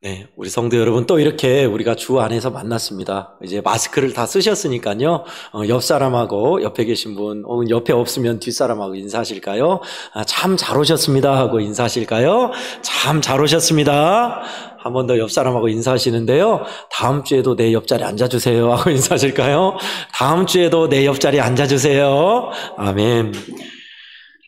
네, 우리 성도 여러분, 또 이렇게 우리가 주 안에서 만났습니다. 이제 마스크를 다 쓰셨으니까요. 옆 사람하고 옆에 계신 분, 혹은 옆에 없으면 뒷 사람하고 인사하실까요? 참 잘 오셨습니다 하고 인사하실까요? 참 잘 오셨습니다. 한 번 더 옆 사람하고 인사하시는데요. 다음 주에도 내 옆자리에 앉아주세요 하고 인사하실까요? 다음 주에도 내 옆자리에 앉아주세요. 아멘.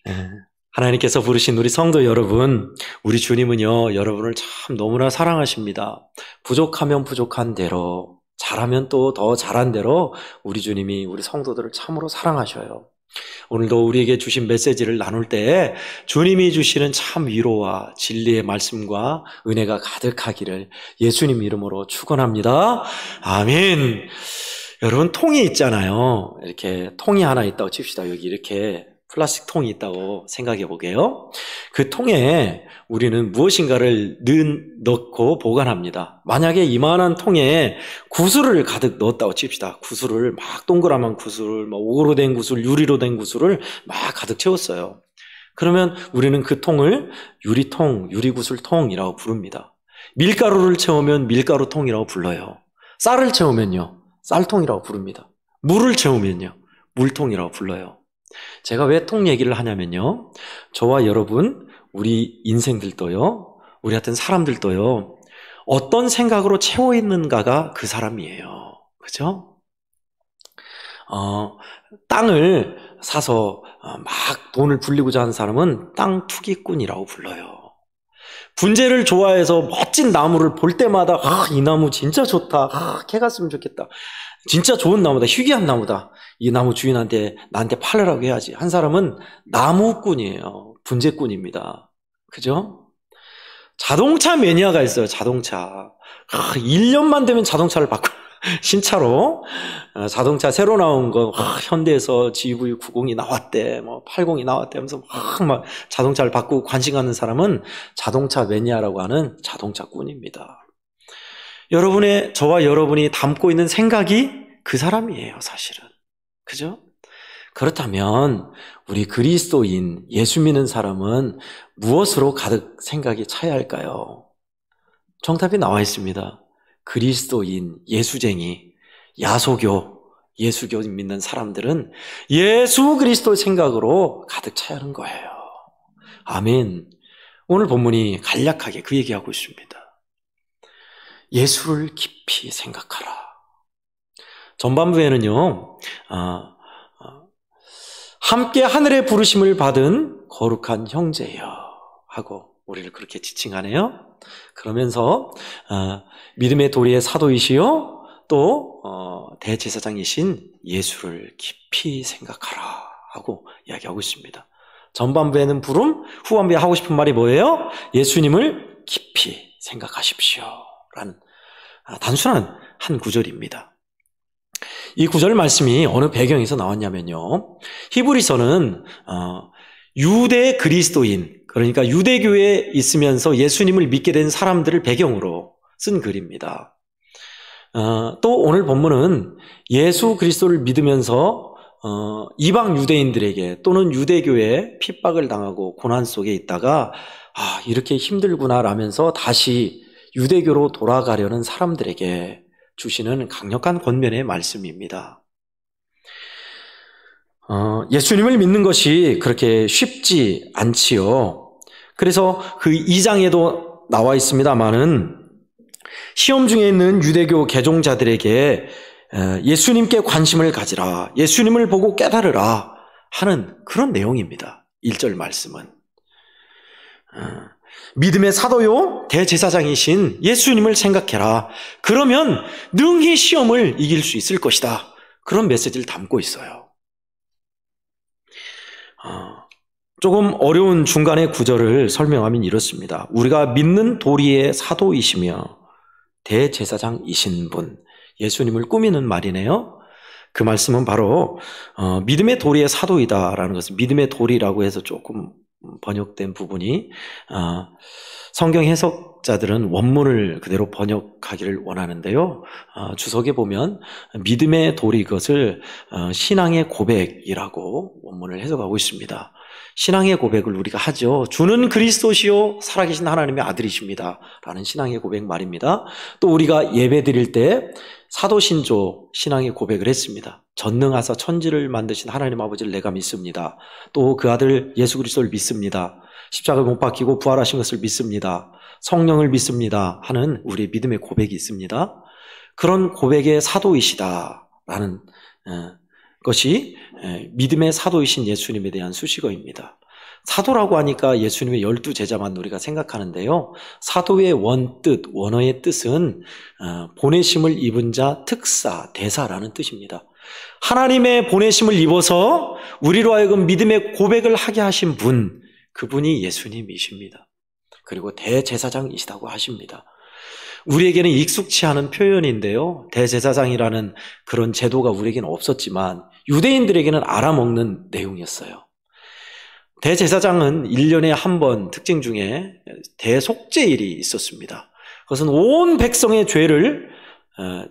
네. 하나님께서 부르신 우리 성도 여러분, 우리 주님은요, 여러분을 참 너무나 사랑하십니다. 부족하면 부족한 대로, 잘하면 또 더 잘한 대로 우리 주님이 우리 성도들을 참으로 사랑하셔요. 오늘도 우리에게 주신 메시지를 나눌 때 주님이 주시는 참 위로와 진리의 말씀과 은혜가 가득하기를 예수님 이름으로 축원합니다. 아멘. 여러분, 통이 있잖아요. 이렇게 통이 하나 있다고 칩시다. 여기 이렇게 플라스틱 통이 있다고 생각해 보게요. 그 통에 우리는 무엇인가를 넣고 보관합니다. 만약에 이만한 통에 구슬을 가득 넣었다고 칩시다. 구슬을 막 동그라만 구슬, 옥으로 된 구슬, 유리로 된 구슬을 막 가득 채웠어요. 그러면 우리는 그 통을 유리통, 유리구슬통이라고 부릅니다. 밀가루를 채우면 밀가루통이라고 불러요. 쌀을 채우면요, 쌀통이라고 부릅니다. 물을 채우면요, 물통이라고 불러요. 제가 왜 통 얘기를 하냐면요, 저와 여러분, 우리 인생들도요, 우리 같은 사람들도요, 어떤 생각으로 채워 있는가가 그 사람이에요. 그죠? 땅을 사서 막 돈을 불리고자 하는 사람은 땅 투기꾼이라고 불러요. 분재를 좋아해서 멋진 나무를 볼 때마다 이 나무 진짜 좋다, 캐 갔으면 좋겠다, 진짜 좋은 나무다, 희귀한 나무다, 이 나무 주인한테 나한테 팔으라고 해야지 한 사람은 나무꾼이에요. 분재꾼입니다. 그죠? 자동차 매니아가 있어요. 자동차 1년만 되면 자동차를 바꿔 신차로 자동차 새로 나온 거 현대에서 GV90이 나왔대, 80이 나왔대 하면서 막 자동차를 바꾸고 관심 갖는 사람은 자동차 매니아라고 하는 자동차꾼입니다. 저와 여러분이 담고 있는 생각이 그 사람이에요, 사실은. 그죠? 그렇다면 우리 그리스도인, 예수 믿는 사람은 무엇으로 가득 생각이 차야 할까요? 정답이 나와 있습니다. 그리스도인, 예수쟁이, 야소교, 예수교 믿는 사람들은 예수 그리스도의 생각으로 가득 차야 하는 거예요. 아멘. 오늘 본문이 간략하게 그 얘기하고 있습니다. 예수를 깊이 생각하라. 전반부에는요, 함께 하늘의 부르심을 받은 거룩한 형제여 하고 우리를 그렇게 지칭하네요. 그러면서 믿음의 도리의 사도이시요 또 대제사장이신 예수를 깊이 생각하라 하고 이야기하고 있습니다. 전반부에는 부름, 후반부에 하고 싶은 말이 뭐예요? 예수님을 깊이 생각하십시오 라는 단순한 한 구절입니다. 이 구절 말씀이 어느 배경에서 나왔냐면요, 히브리서는 유대 그리스도인, 그러니까 유대교에 있으면서 예수님을 믿게 된 사람들을 배경으로 쓴 글입니다. 또 오늘 본문은 예수 그리스도를 믿으면서 이방 유대인들에게 또는 유대교에 핍박을 당하고 고난 속에 있다가 이렇게 힘들구나 라면서 다시 유대교로 돌아가려는 사람들에게 주시는 강력한 권면의 말씀입니다. 예수님을 믿는 것이 그렇게 쉽지 않지요. 그래서 그 2장에도 나와 있습니다마는 시험 중에 있는 유대교 개종자들에게 예수님께 관심을 가지라, 예수님을 보고 깨달으라 하는 그런 내용입니다. 1절 말씀은. 믿음의 사도요 대제사장이신 예수님을 생각해라. 그러면 능히 시험을 이길 수 있을 것이다. 그런 메시지를 담고 있어요. 조금 어려운 중간의 구절을 설명하면 이렇습니다. 우리가 믿는 도리의 사도이시며 대제사장이신 분, 예수님을 꾸미는 말이네요. 그 말씀은 바로 믿음의 도리의 사도이다라는 것은, 믿음의 도리라고 해서 조금 번역된 부분이 성경 해석자들은 원문을 그대로 번역하기를 원하는데요, 주석에 보면 믿음의 도리, 이것을 신앙의 고백이라고 원문을 해석하고 있습니다. 신앙의 고백을 우리가 하죠. 주는 그리스도시요 살아계신 하나님의 아들이십니다 라는 신앙의 고백 말입니다. 또 우리가 예배 드릴 때 사도신조 신앙의 고백을 했습니다. 전능하사 천지를 만드신 하나님 아버지를 내가 믿습니다. 또 그 아들 예수 그리스도를 믿습니다. 십자가에 못 박히고 부활하신 것을 믿습니다. 성령을 믿습니다 하는 우리의 믿음의 고백이 있습니다. 그런 고백의 사도이시다라는 것이 믿음의 사도이신 예수님에 대한 수식어입니다. 사도라고 하니까 예수님의 12제자만 우리가 생각하는데요. 사도의 원뜻, 원어의 뜻은 보내심을 입은 자, 특사, 대사라는 뜻입니다. 하나님의 보내심을 입어서 우리로 하여금 믿음의 고백을 하게 하신 분, 그분이 예수님이십니다. 그리고 대제사장이시다고 하십니다. 우리에게는 익숙치 않은 표현인데요. 대제사장이라는 그런 제도가 우리에게는 없었지만 유대인들에게는 알아먹는 내용이었어요. 대제사장은 1년에 한 번 특징 중에 대속죄일이 있었습니다. 그것은 온 백성의 죄를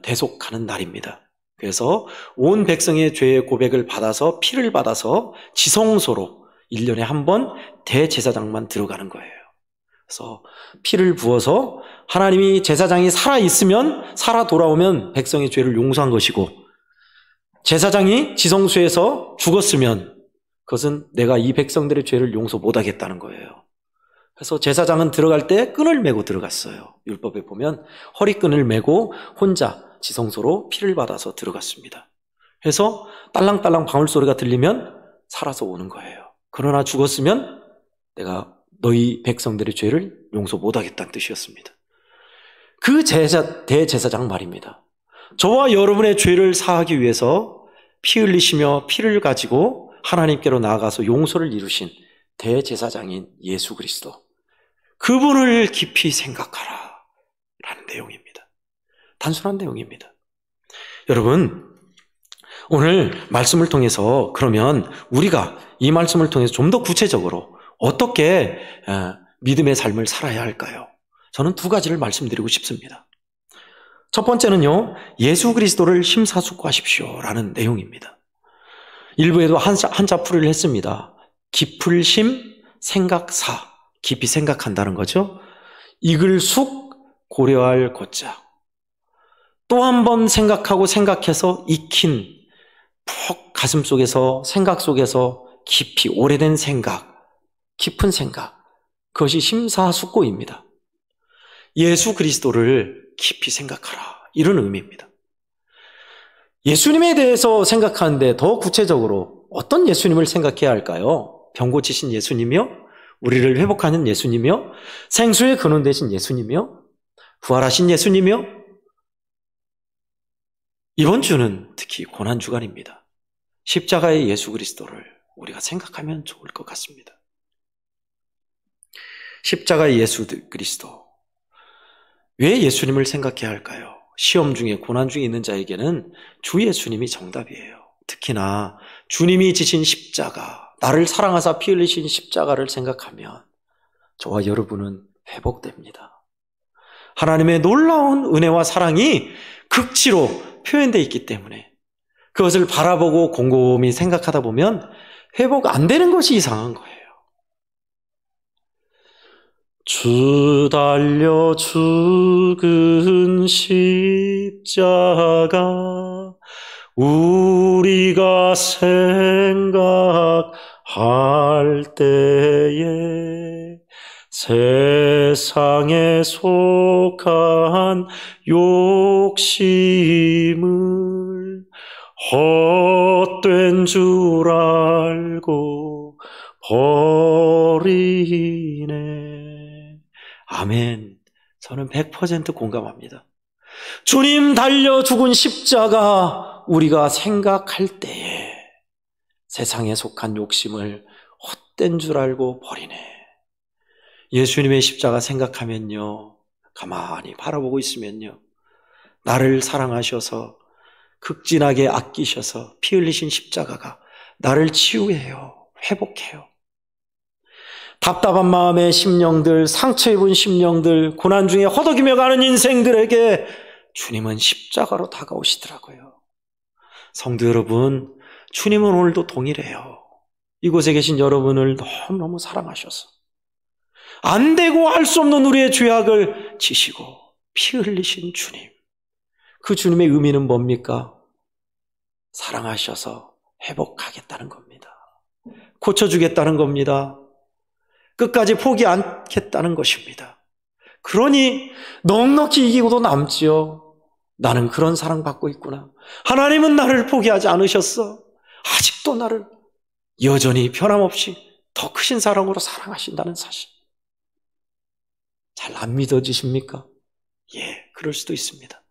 대속하는 날입니다. 그래서 온 백성의 죄의 고백을 받아서 피를 받아서 지성소로 1년에 한 번 대제사장만 들어가는 거예요. 그래서 피를 부어서 하나님이 제사장이 살아있으면 살아 돌아오면 백성의 죄를 용서한 것이고 제사장이 지성소에서 죽었으면 그것은 내가 이 백성들의 죄를 용서 못하겠다는 거예요. 그래서 제사장은 들어갈 때 끈을 메고 들어갔어요. 율법에 보면 허리끈을 메고 혼자 지성소로 피를 받아서 들어갔습니다. 그래서 딸랑딸랑 방울소리가 들리면 살아서 오는 거예요. 그러나 죽었으면 내가 너희 백성들의 죄를 용서 못하겠다는 뜻이었습니다. 그 대제사장 말입니다. 저와 여러분의 죄를 사하기 위해서 피 흘리시며 피를 가지고 하나님께로 나아가서 용서를 이루신 대제사장인 예수 그리스도, 그분을 깊이 생각하라 라는 내용입니다. 단순한 내용입니다. 여러분, 오늘 말씀을 통해서 그러면 우리가 이 말씀을 통해서 좀 더 구체적으로 어떻게 믿음의 삶을 살아야 할까요? 저는 두 가지를 말씀드리고 싶습니다. 첫 번째는요, 예수 그리스도를 심사숙고하십시오 라는 내용입니다. 일부에도 한자풀이를 했습니다. 깊을 심, 생각사, 깊이 생각한다는 거죠. 익을 숙, 고려할 고자. 또 한 번 생각하고 생각해서 익힌, 푹 가슴 속에서, 생각 속에서 깊이 오래된 생각, 깊은 생각, 그것이 심사숙고입니다. 예수 그리스도를 깊이 생각하라, 이런 의미입니다. 예수님에 대해서 생각하는데 더 구체적으로 어떤 예수님을 생각해야 할까요? 병 고치신 예수님이요? 우리를 회복하는 예수님이요? 생수의 근원 되신 예수님이요? 부활하신 예수님이요? 이번 주는 특히 고난주간입니다. 십자가의 예수 그리스도를 우리가 생각하면 좋을 것 같습니다. 십자가의 예수 그리스도. 왜 예수님을 생각해야 할까요? 시험 중에 고난 중에 있는 자에게는 주 예수님이 정답이에요. 특히나 주님이 지신 십자가, 나를 사랑하사 피 흘리신 십자가를 생각하면 저와 여러분은 회복됩니다. 하나님의 놀라운 은혜와 사랑이 극치로 표현되어 있기 때문에 그것을 바라보고 곰곰이 생각하다 보면 회복 안 되는 것이 이상한 거예요. 주 달려 죽은 십자가 우리가 생각할 때에 세상에 속한 욕심을 헛된 줄 알고 버리네. 아멘. 저는 100% 공감합니다. 주님 달려 죽은 십자가 우리가 생각할 때에 세상에 속한 욕심을 헛된 줄 알고 버리네. 예수님의 십자가 생각하면요, 가만히 바라보고 있으면요, 나를 사랑하셔서 극진하게 아끼셔서 피 흘리신 십자가가 나를 치유해요, 회복해요. 답답한 마음의 심령들, 상처 입은 심령들, 고난 중에 허덕이며 가는 인생들에게 주님은 십자가로 다가오시더라고요. 성도 여러분, 주님은 오늘도 동일해요. 이곳에 계신 여러분을 너무너무 사랑하셔서 안 되고 할 수 없는 우리의 죄악을 지시고 피 흘리신 주님, 그 주님의 의미는 뭡니까? 사랑하셔서 회복하겠다는 겁니다. 고쳐주겠다는 겁니다. 끝까지 포기 않겠다는 것입니다. 그러니 넉넉히 이기고도 남지요. 나는 그런 사랑받고 있구나. 하나님은 나를 포기하지 않으셨어. 아직도 나를 여전히 변함없이 더 크신 사랑으로 사랑하신다는 사실. 잘 안 믿어지십니까? 예, 그럴 수도 있습니다.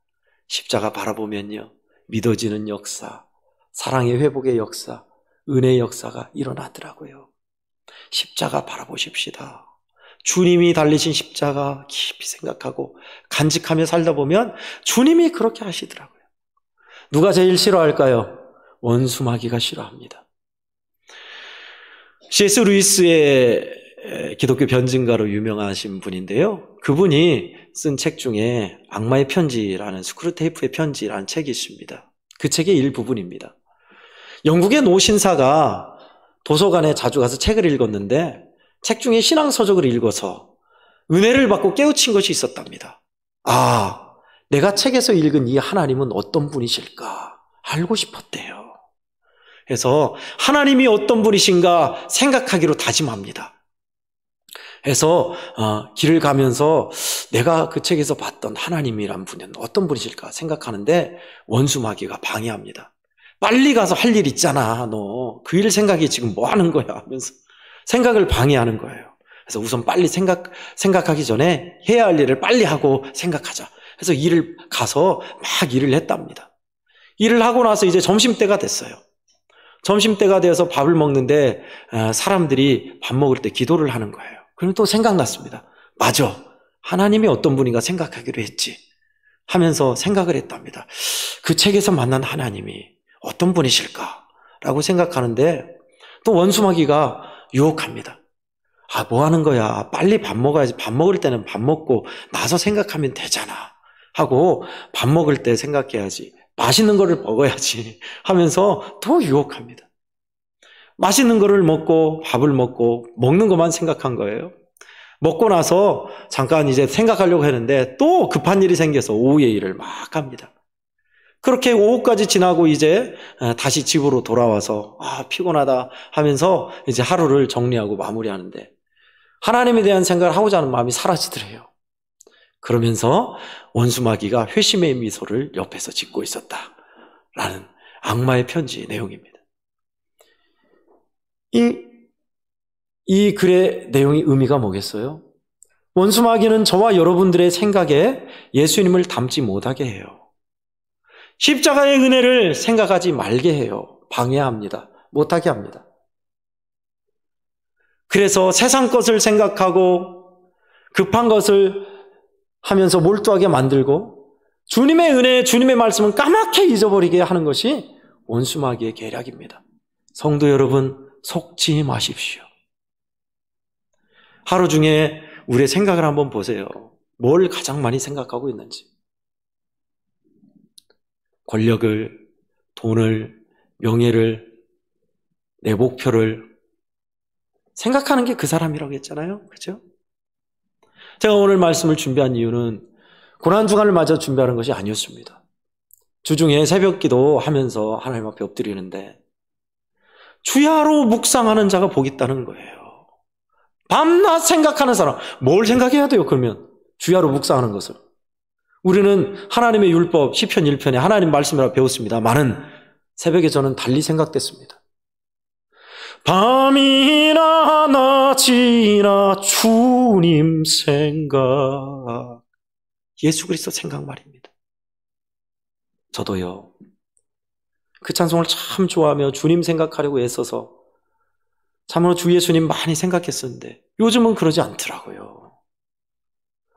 십자가 바라보면요, 믿어지는 역사, 사랑의 회복의 역사, 은혜의 역사가 일어나더라고요. 십자가 바라보십시다. 주님이 달리신 십자가 깊이 생각하고 간직하며 살다 보면 주님이 그렇게 하시더라고요. 누가 제일 싫어할까요? 원수마귀가 싫어합니다. C.S. 루이스의 기독교 변증가로 유명하신 분인데요. 그분이 쓴 책 중에 악마의 편지라는, 스크루테이프의 편지라는 책이 있습니다. 그 책의 일부분입니다. 영국의 노신사가 도서관에 자주 가서 책을 읽었는데 책 중에 신앙서적을 읽어서 은혜를 받고 깨우친 것이 있었답니다. 아, 내가 책에서 읽은 이 하나님은 어떤 분이실까 알고 싶었대요. 그래서 하나님이 어떤 분이신가 생각하기로 다짐합니다. 해서 길을 가면서 내가 그 책에서 봤던 하나님이란 분은 어떤 분이실까 생각하는데 원수마귀가 방해합니다. 빨리 가서 할 일 있잖아. 너 그 일 생각이 지금 뭐 하는 거야 하면서 생각을 방해하는 거예요. 그래서 우선 빨리 생각하기 전에 해야 할 일을 빨리 하고 생각하자. 그래서 일을 가서 막 일을 했답니다. 일을 하고 나서 이제 점심때가 됐어요. 점심때가 되어서 밥을 먹는데 사람들이 밥 먹을 때 기도를 하는 거예요. 그럼 또 생각났습니다. 맞아, 하나님이 어떤 분인가 생각하기로 했지 하면서 생각을 했답니다. 그 책에서 만난 하나님이 어떤 분이실까 라고 생각하는데 또 원수마귀가 유혹합니다. 아, 뭐 하는 거야, 빨리 밥 먹어야지. 밥 먹을 때는 밥 먹고 나서 생각하면 되잖아 하고 밥 먹을 때 생각해야지, 맛있는 거를 먹어야지 하면서 또 유혹합니다. 맛있는 거를 먹고 밥을 먹고 먹는 것만 생각한 거예요. 먹고 나서 잠깐 이제 생각하려고 했는데 또 급한 일이 생겨서 오후에 일을 막 합니다. 그렇게 오후까지 지나고 이제 다시 집으로 돌아와서 피곤하다 하면서 이제 하루를 정리하고 마무리하는데 하나님에 대한 생각을 하고자 하는 마음이 사라지더래요. 그러면서 원수마귀가 회심의 미소를 옆에서 짓고 있었다라는 악마의 편지의 내용입니다. 이 글의 내용의 의미가 뭐겠어요? 원수마귀는 저와 여러분들의 생각에 예수님을 닮지 못하게 해요. 십자가의 은혜를 생각하지 말게 해요. 방해합니다. 못하게 합니다. 그래서 세상 것을 생각하고 급한 것을 하면서 몰두하게 만들고 주님의 은혜, 주님의 말씀은 까맣게 잊어버리게 하는 것이 원수마귀의 계략입니다. 성도 여러분, 속지 마십시오. 하루 중에 우리의 생각을 한번 보세요. 뭘 가장 많이 생각하고 있는지. 권력을, 돈을, 명예를, 내 목표를 생각하는 게 그 사람이라고 했잖아요. 그죠? 제가 오늘 말씀을 준비한 이유는 고난주간을 맞아 준비하는 것이 아니었습니다. 주중에 새벽기도 하면서 하나님 앞에 엎드리는데 주야로 묵상하는 자가 복이 있다는 거예요. 밤낮 생각하는 사람, 뭘 생각해야 돼요? 그러면 주야로 묵상하는 것을. 우리는 하나님의 율법 시편 1편에 하나님 말씀이라고 배웠습니다. 많은 새벽에 저는 달리 생각됐습니다. 밤이나 낮이나 주님 생각, 예수 그리스도 생각 말입니다. 저도요, 그 찬송을 참 좋아하며 주님 생각하려고 애써서 참으로 주 예수님 많이 생각했었는데 요즘은 그러지 않더라고요.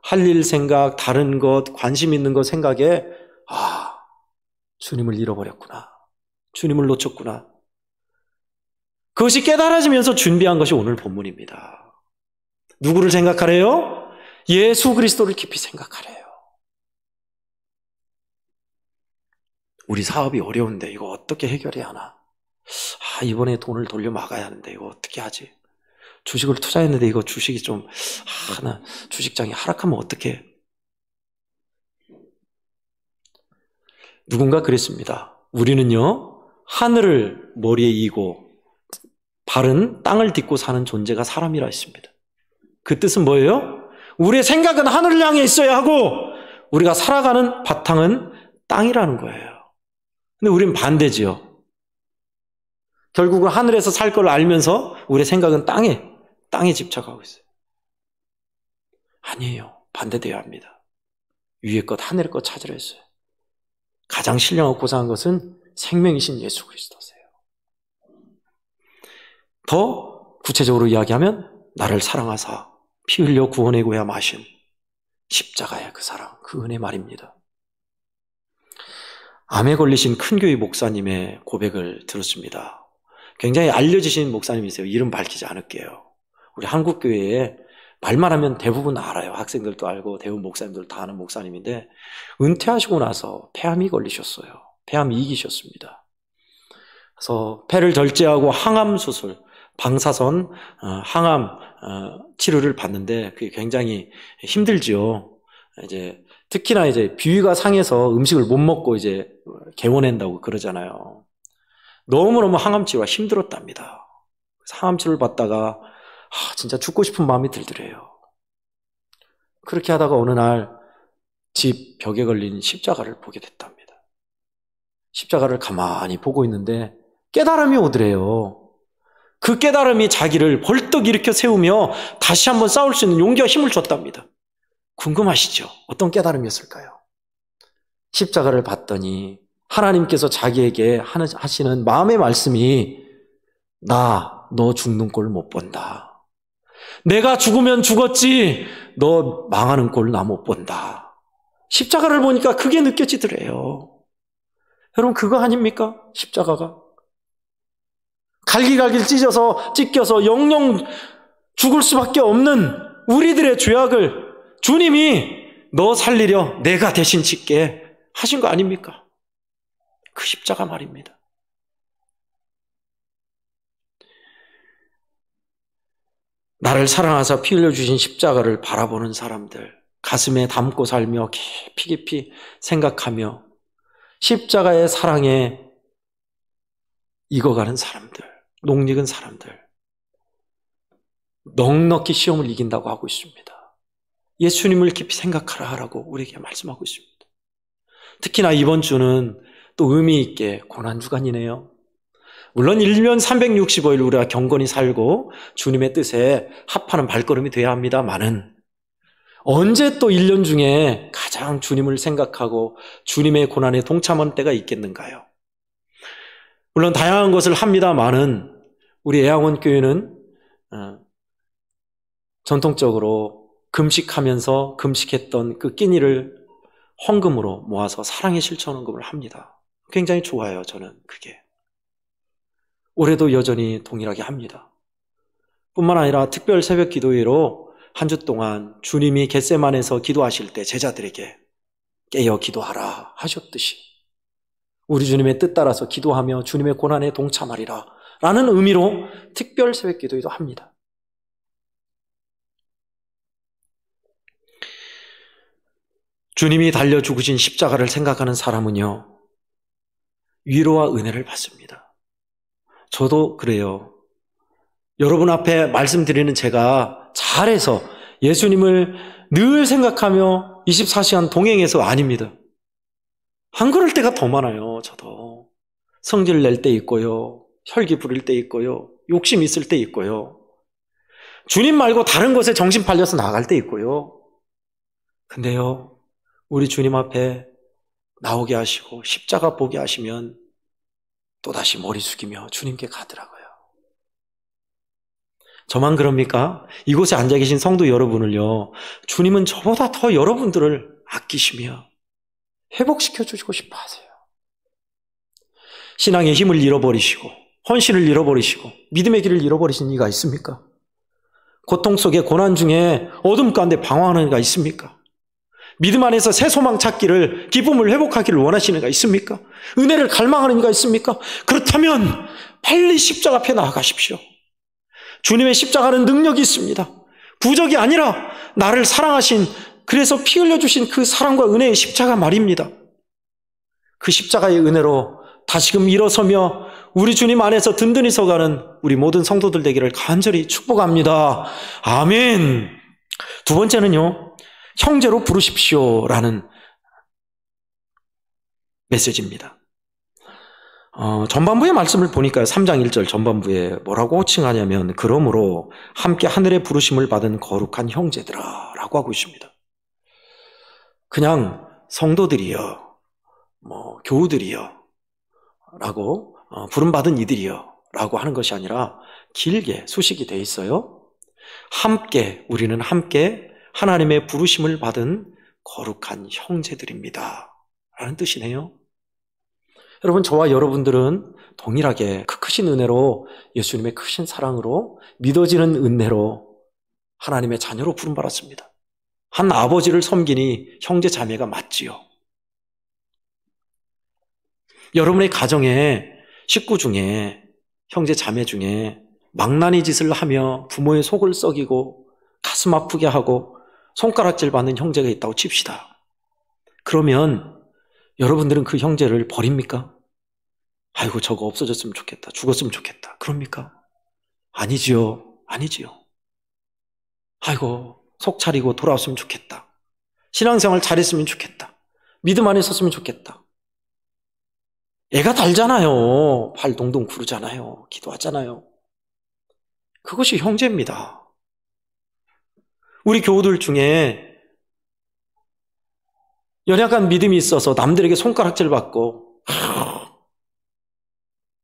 할 일 생각, 다른 것, 관심 있는 것 생각에 주님을 잃어버렸구나. 주님을 놓쳤구나. 그것이 깨달아지면서 준비한 것이 오늘 본문입니다. 누구를 생각하래요? 예수 그리스도를 깊이 생각하래요. 우리 사업이 어려운데 이거 어떻게 해결해야 하나? 이번에 돈을 돌려 막아야 하는데 이거 어떻게 하지? 주식을 투자했는데 이거 주식이 좀, 나 주식장이 하락하면 어떡해? 누군가 그랬습니다. 우리는요, 하늘을 머리에 이고 발은 땅을 딛고 사는 존재가 사람이라 했습니다. 그 뜻은 뭐예요? 우리의 생각은 하늘을 향해 있어야 하고 우리가 살아가는 바탕은 땅이라는 거예요. 근데 우리는 반대지요. 결국은 하늘에서 살 걸 알면서 우리의 생각은 땅에 집착하고 있어요. 아니에요. 반대되어야 합니다. 위의 것, 하늘의 것 찾으라 했어요. 가장 신령하고 고상한 것은 생명이신 예수 그리스도세요. 더 구체적으로 이야기하면 나를 사랑하사 피 흘려 구원의 고야 마신 십자가의 그 사랑, 그 은혜 말입니다. 암에 걸리신 큰 교회 목사님의 고백을 들었습니다. 굉장히 알려지신 목사님이세요. 이름 밝히지 않을게요. 우리 한국교회에 말만 하면 대부분 알아요. 학생들도 알고 대부분 목사님들 다 아는 목사님인데 은퇴하시고 나서 폐암이 걸리셨어요. 폐암 2기셨습니다. 그래서 폐를 절제하고 항암 수술, 방사선 항암 치료를 받는데 그게 굉장히 힘들지요. 이제 특히나 이제 비위가 상해서 음식을 못 먹고 이제 개원한다고 그러잖아요. 너무너무 항암 치료가 힘들었답니다. 항암 치료를 받다가 진짜 죽고 싶은 마음이 들더래요. 그렇게 하다가 어느 날 집 벽에 걸린 십자가를 보게 됐답니다. 십자가를 가만히 보고 있는데 깨달음이 오더래요. 그 깨달음이 자기를 벌떡 일으켜 세우며 다시 한번 싸울 수 있는 용기와 힘을 줬답니다. 궁금하시죠? 어떤 깨달음이었을까요? 십자가를 봤더니 하나님께서 자기에게 하시는 마음의 말씀이 너 죽는 꼴 못 본다. 내가 죽으면 죽었지 너 망하는 꼴 나 못 본다. 십자가를 보니까 그게 느껴지더래요. 여러분 그거 아닙니까? 십자가가. 갈기갈기 찢겨서 영영 죽을 수밖에 없는 우리들의 죄악을 주님이 너 살리려 내가 대신 짓게 하신 거 아닙니까? 그 십자가 말입니다. 나를 사랑하사 피 흘려주신 십자가를 바라보는 사람들, 가슴에 담고 살며 깊이 생각하며 십자가의 사랑에 익어가는 사람들, 녹익은 사람들, 넉넉히 시험을 이긴다고 하고 있습니다. 예수님을 깊이 생각하라 하라고 우리에게 말씀하고 있습니다. 특히나 이번 주는 또 의미 있게 고난주간이네요. 물론 1년 365일 우리가 경건히 살고 주님의 뜻에 합하는 발걸음이 돼야 합니다만은 언제 또 1년 중에 가장 주님을 생각하고 주님의 고난에 동참한 때가 있겠는가요? 물론 다양한 것을 합니다만은 우리 애양원교회는 전통적으로 금식하면서 금식했던 그 끼니를 헌금으로 모아서 사랑의 실천 헌금을 합니다. 굉장히 좋아요, 저는 그게. 올해도 여전히 동일하게 합니다. 뿐만 아니라 특별 새벽 기도회로 한 주 동안 주님이 겟세마네에서 기도하실 때 제자들에게 깨어 기도하라 하셨듯이 우리 주님의 뜻 따라서 기도하며 주님의 고난에 동참하리라 라는 의미로 특별 새벽 기도회도 합니다. 주님이 달려 죽으신 십자가를 생각하는 사람은요, 위로와 은혜를 받습니다. 저도 그래요. 여러분 앞에 말씀드리는 제가 잘해서 예수님을 늘 생각하며 24시간 동행해서 아닙니다. 안 그럴 때가 더 많아요, 저도. 성질 낼 때 있고요, 혈기 부릴 때 있고요, 욕심 있을 때 있고요. 주님 말고 다른 것에 정신 팔려서 나갈 때 있고요. 근데요, 우리 주님 앞에 나오게 하시고 십자가 보게 하시면 또다시 머리 숙이며 주님께 가더라고요. 저만 그럽니까? 이곳에 앉아 계신 성도 여러분을요, 주님은 저보다 더 여러분들을 아끼시며 회복시켜 주시고 싶어 하세요. 신앙의 힘을 잃어버리시고 헌신을 잃어버리시고 믿음의 길을 잃어버리신 이가 있습니까? 고통 속에 고난 중에 어둠 가운데 방황하는 이가 있습니까? 믿음 안에서 새 소망 찾기를, 기쁨을 회복하기를 원하시는 이가 있습니까? 은혜를 갈망하는 이가 있습니까? 그렇다면 빨리 십자가 앞에 나아가십시오. 주님의 십자가는 능력이 있습니다. 부적이 아니라 나를 사랑하신, 그래서 피 흘려주신 그 사랑과 은혜의 십자가 말입니다. 그 십자가의 은혜로 다시금 일어서며 우리 주님 안에서 든든히 서가는 우리 모든 성도들 되기를 간절히 축복합니다. 아멘. 두 번째는요, 형제로 부르십시오라는 메시지입니다. 전반부의 말씀을 보니까 3장 1절 전반부에 뭐라고 호칭하냐면, 그러므로 함께 하늘의 부르심을 받은 거룩한 형제들아 라고 하고 있습니다. 그냥 성도들이여, 교우들이여 라고, 부름받은 이들이여 라고 하는 것이 아니라 길게 수식이 돼 있어요. 함께, 우리는 함께 하나님의 부르심을 받은 거룩한 형제들입니다 라는 뜻이네요. 여러분, 저와 여러분들은 동일하게 그 크신 은혜로, 예수님의 크신 사랑으로, 믿어지는 은혜로 하나님의 자녀로 부름받았습니다. 한 아버지를 섬기니 형제 자매가 맞지요. 여러분의 가정에 식구 중에, 형제 자매 중에 망나니 짓을 하며 부모의 속을 썩이고 가슴 아프게 하고 손가락질 받는 형제가 있다고 칩시다. 그러면 여러분들은 그 형제를 버립니까? 아이고, 저거 없어졌으면 좋겠다, 죽었으면 좋겠다, 그럽니까? 아니지요. 아이고, 속 차리고 돌아왔으면 좋겠다, 신앙생활 잘했으면 좋겠다, 믿음 안에 섰으면 좋겠다. 애가 달잖아요. 발 동동 구르잖아요. 기도하잖아요. 그것이 형제입니다. 우리 교우들 중에 연약한 믿음이 있어서 남들에게 손가락질 받고,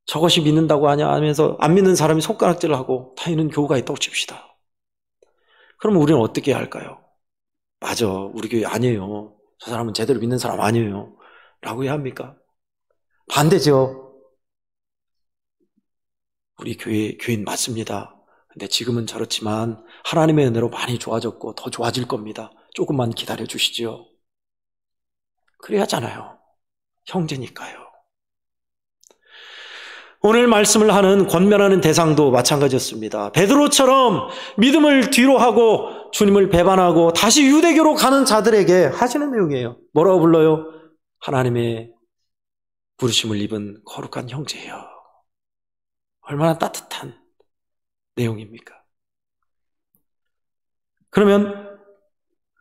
저것이 믿는다고 하냐 하면서 안 믿는 사람이 손가락질을 하고 다니는 교우가 있다고 칩시다. 그러면 우리는 어떻게 해야 할까요? 맞아, 우리 교회 아니에요, 저 사람은 제대로 믿는 사람 아니에요 라고 해야 합니까? 반대죠. 우리 교인 맞습니다. 근데 지금은 저렇지만 하나님의 은혜로 많이 좋아졌고 더 좋아질 겁니다. 조금만 기다려 주시지요. 그래야 하잖아요. 형제니까요. 오늘 말씀을 하는, 권면하는 대상도 마찬가지였습니다. 베드로처럼 믿음을 뒤로 하고 주님을 배반하고 다시 유대교로 가는 자들에게 하시는 내용이에요. 뭐라고 불러요? 하나님의 부르심을 입은 거룩한 형제예요. 얼마나 따뜻한 내용입니까? 그러면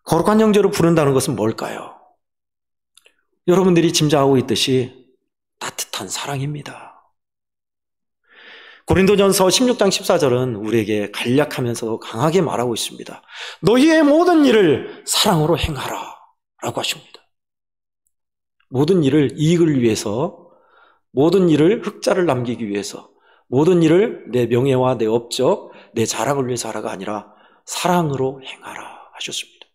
거룩한 형제로 부른다는 것은 뭘까요? 여러분들이 짐작하고 있듯이 따뜻한 사랑입니다. 고린도전서 16장 14절은 우리에게 간략하면서 강하게 말하고 있습니다. 너희의 모든 일을 사랑으로 행하라 라고 하십니다. 모든 일을 이익을 위해서, 모든 일을 흑자를 남기기 위해서, 모든 일을 내 명예와 내 업적, 내 자랑을 위해서 하라가 아니라 사랑으로 행하라 하셨습니다.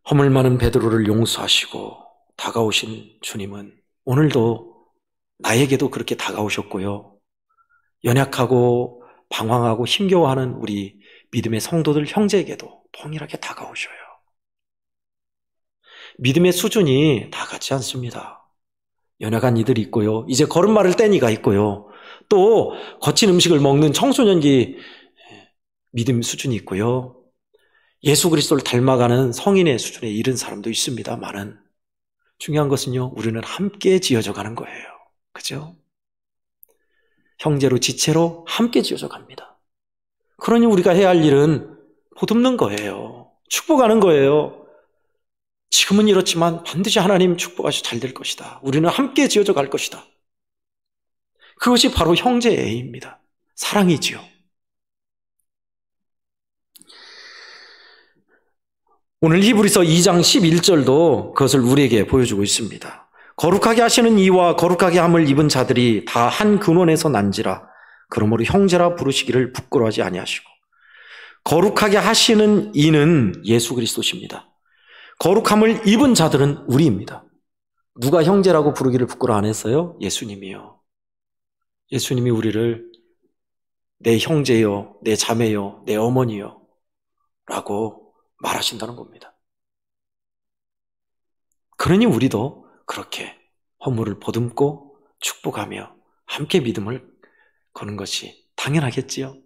허물 많은 베드로를 용서하시고 다가오신 주님은 오늘도 나에게도 그렇게 다가오셨고요, 연약하고 방황하고 힘겨워하는 우리 믿음의 성도들 형제에게도 동일하게 다가오셔요. 믿음의 수준이 다 같지 않습니다. 연약한 이들이 있고요, 이제 걸음마를 뗀 이가 있고요, 또 거친 음식을 먹는 청소년기 믿음 수준이 있고요, 예수 그리스도를 닮아가는 성인의 수준에 이른 사람도 있습니다만은 중요한 것은요, 우리는 함께 지어져 가는 거예요. 그죠? 형제로 지체로 함께 지어져 갑니다. 그러니 우리가 해야 할 일은 보듬는 거예요. 축복하는 거예요. 지금은 이렇지만 반드시 하나님 축복하셔 잘 될 것이다. 우리는 함께 지어져 갈 것이다. 그것이 바로 형제애입니다. 사랑이지요. 오늘 히브리서 2장 11절도 그것을 우리에게 보여주고 있습니다. 거룩하게 하시는 이와 거룩하게 함을 입은 자들이 다 한 근원에서 난지라. 그러므로 형제라 부르시기를 부끄러워하지 아니하시고. 거룩하게 하시는 이는 예수 그리스도십니다. 거룩함을 입은 자들은 우리입니다. 누가 형제라고 부르기를 부끄러워 안 했어요? 예수님이요. 예수님이 우리를 내 형제요, 내 자매요, 내 어머니요 라고 말하신다는 겁니다. 그러니 우리도 그렇게 허물을 보듬고 축복하며 함께 믿음을 거는 것이 당연하겠지요.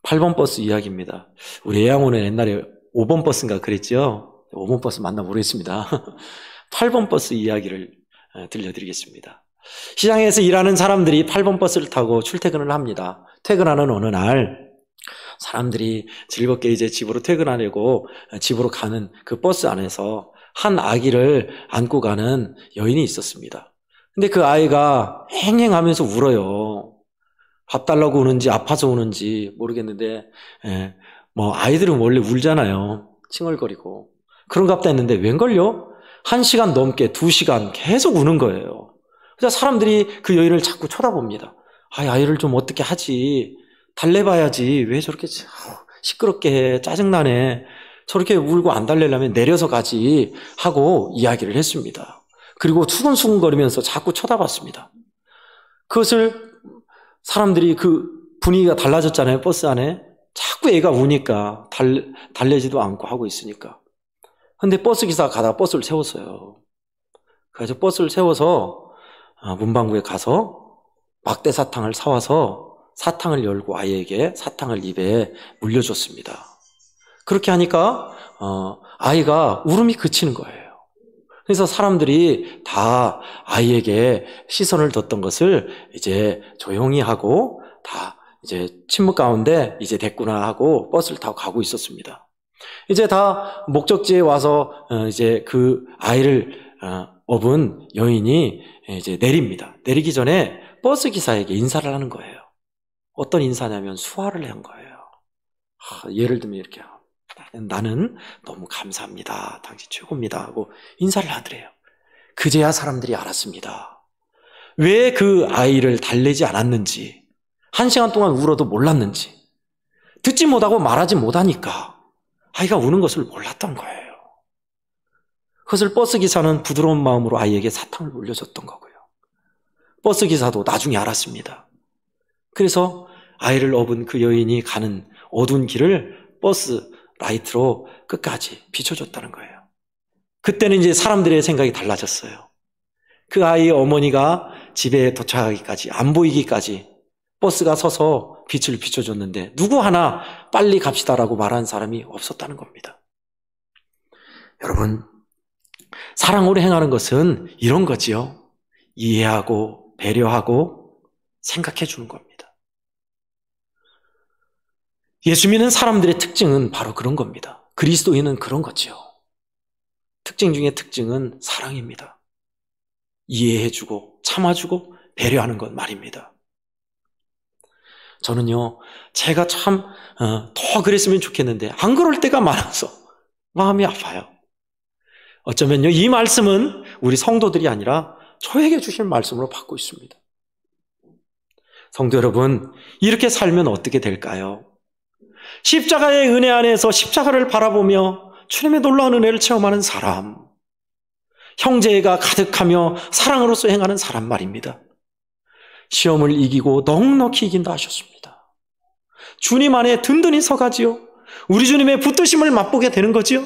8번 버스 이야기입니다. 우리 애양원은 옛날에 5번 버스인가 그랬죠? 5번 버스 맞나 모르겠습니다. 8번 버스 이야기를 들려드리겠습니다. 시장에서 일하는 사람들이 8번 버스를 타고 출퇴근을 합니다. 퇴근하는 어느 날 사람들이 즐겁게 이제 집으로 퇴근하려고 집으로 가는 그 버스 안에서 한 아기를 안고 가는 여인이 있었습니다. 근데 그 아이가 행행하면서 울어요. 밥 달라고 우는지 아파서 우는지 모르겠는데, 뭐 아이들은 원래 울잖아요. 칭얼거리고. 그런가 보다 했는데 웬걸요? 1시간 넘게 2시간 계속 우는 거예요. 그래서 사람들이 그 여인을 자꾸 쳐다봅니다. 아이를 좀 어떻게 하지? 달래봐야지. 왜 저렇게 시끄럽게 해? 짜증나네. 저렇게 울고 안 달래려면 내려서 가지 하고 이야기를 했습니다. 그리고 수근수근거리면서 자꾸 쳐다봤습니다. 그것을 사람들이 그 분위기가 달라졌잖아요. 버스 안에. 자꾸 애가 우니까 달래지도 않고 하고 있으니까. 근데 버스 기사가 가다가 버스를 세웠어요. 그래서 버스를 세워서 문방구에 가서 막대 사탕을 사와서 사탕을 열고 아이에게 사탕을 입에 물려줬습니다. 그렇게 하니까 아이가 울음이 그치는 거예요. 그래서 사람들이 다 아이에게 시선을 뒀던 것을 이제 조용히 하고 다 이제 침묵 가운데 이제 됐구나 하고 버스를 타고 가고 있었습니다. 이제 다 목적지에 와서 이제 그 아이를 업은 여인이 이제 내립니다. 내리기 전에 버스 기사에게 인사를 하는 거예요. 어떤 인사냐면 수화를 한 거예요. 예를 들면 이렇게 나는 너무 감사합니다. 당신 최고입니다. 하고 인사를 하더래요. 그제야 사람들이 알았습니다. 왜 그 아이를 달래지 않았는지, 1시간 동안 울어도 몰랐는지, 듣지 못하고 말하지 못하니까 아이가 우는 것을 몰랐던 거예요. 그것을 버스기사는 부드러운 마음으로 아이에게 사탕을 물려줬던 거고요. 버스기사도 나중에 알았습니다. 그래서 아이를 업은 그 여인이 가는 어두운 길을 버스 라이트로 끝까지 비춰줬다는 거예요. 그때는 이제 사람들의 생각이 달라졌어요. 그 아이의 어머니가 집에 도착하기까지, 안 보이기까지 버스가 서서 빛을 비춰줬는데 누구 하나 빨리 갑시다라고 말하는 사람이 없었다는 겁니다. 여러분, 사랑으로 행하는 것은 이런 거지요. 이해하고 배려하고 생각해 주는 겁니다. 예수 믿는 사람들의 특징은 바로 그런 겁니다. 그리스도인은 그런 거지요. 특징 중에 특징은 사랑입니다. 이해해주고 참아주고 배려하는 것 말입니다. 저는요, 제가 참 더 그랬으면 좋겠는데 안 그럴 때가 많아서 마음이 아파요. 어쩌면요, 이 말씀은 우리 성도들이 아니라 저에게 주신 말씀으로 받고 있습니다. 성도 여러분, 이렇게 살면 어떻게 될까요? 십자가의 은혜 안에서 십자가를 바라보며 주님의 놀라운 은혜를 체험하는 사람, 형제가 가득하며 사랑으로서 행하는 사람 말입니다. 시험을 이기고 넉넉히 이긴다 하셨습니다. 주님 안에 든든히 서가지요. 우리 주님의 붙드심을 맛보게 되는 거지요.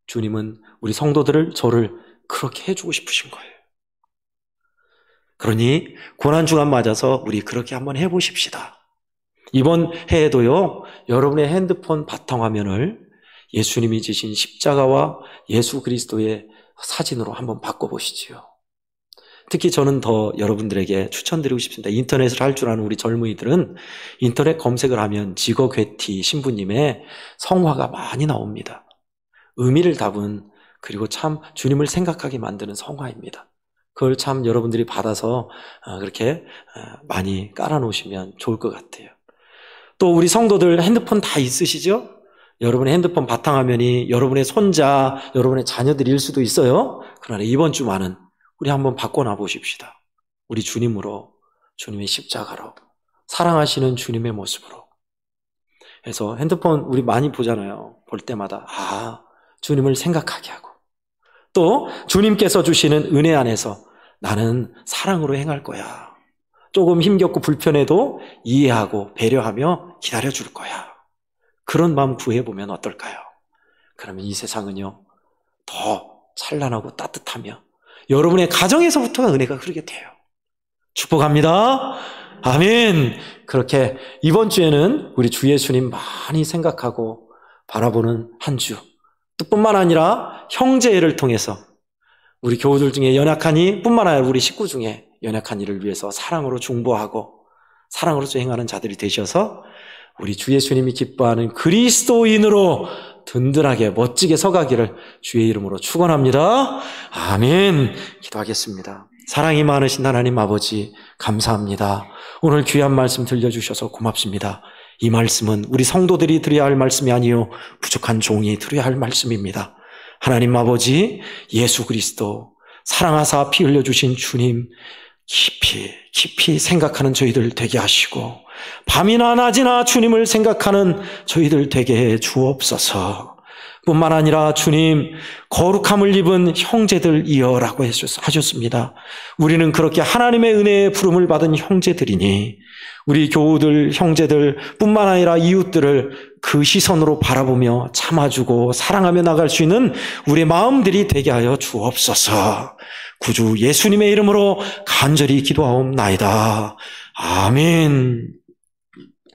주님은 우리 성도들을, 저를 그렇게 해주고 싶으신 거예요. 그러니 고난주간 맞아서 우리 그렇게 한번 해보십시다. 이번 해에도요, 여러분의 핸드폰 바탕화면을 예수님이 지신 십자가와 예수 그리스도의 사진으로 한번 바꿔보시지요. 특히 저는 더 여러분들에게 추천드리고 싶습니다. 인터넷을 할 줄 아는 우리 젊은이들은 인터넷 검색을 하면 지거괴티 신부님의 성화가 많이 나옵니다. 의미를 담은, 그리고 참 주님을 생각하게 만드는 성화입니다. 그걸 참 여러분들이 받아서 그렇게 많이 깔아놓으시면 좋을 것 같아요. 또 우리 성도들 핸드폰 다 있으시죠? 여러분의 핸드폰 바탕화면이 여러분의 손자, 여러분의 자녀들일 수도 있어요. 그러나 이번 주만은 우리 한번 바꿔놔 보십시다. 우리 주님으로, 주님의 십자가로, 사랑하시는 주님의 모습으로. 그래서 핸드폰 우리 많이 보잖아요. 볼 때마다 주님을 생각하게 하고, 또 주님께서 주시는 은혜 안에서 나는 사랑으로 행할 거야. 조금 힘겹고 불편해도 이해하고 배려하며 기다려줄 거야. 그런 마음 구해보면 어떨까요? 그러면 이 세상은요, 더 찬란하고 따뜻하며 여러분의 가정에서부터가 은혜가 흐르게 돼요. 축복합니다. 아멘. 그렇게 이번 주에는 우리 주 예수님 많이 생각하고 바라보는 한 주, 뿐만 아니라 형제를 통해서 우리 교우들 중에 연약한 이 뿐만 아니라 우리 식구 중에 연약한 이를 위해서 사랑으로 중보하고 사랑으로 수행하는 자들이 되셔서 우리 주 예수님이 기뻐하는 그리스도인으로 든든하게 멋지게 서가기를 주의 이름으로 축원합니다. 아멘. 기도하겠습니다. 사랑이 많으신 하나님 아버지 감사합니다. 오늘 귀한 말씀 들려주셔서 고맙습니다. 이 말씀은 우리 성도들이 들어야 할 말씀이 아니요 부족한 종이 들어야 할 말씀입니다. 하나님 아버지 예수 그리스도 사랑하사 피 흘려주신 주님 깊이 생각하는 저희들 되게 하시고 밤이나 낮이나 주님을 생각하는 저희들 되게 해 주옵소서. 뿐만 아니라 주님 거룩함을 입은 형제들이여라고 하셨습니다. 우리는 그렇게 하나님의 은혜의 부름을 받은 형제들이니 우리 교우들 형제들 뿐만 아니라 이웃들을 그 시선으로 바라보며 참아주고 사랑하며 나갈 수 있는 우리의 마음들이 되게 하여 주옵소서. 구주 예수님의 이름으로 간절히 기도하옵나이다. 아멘.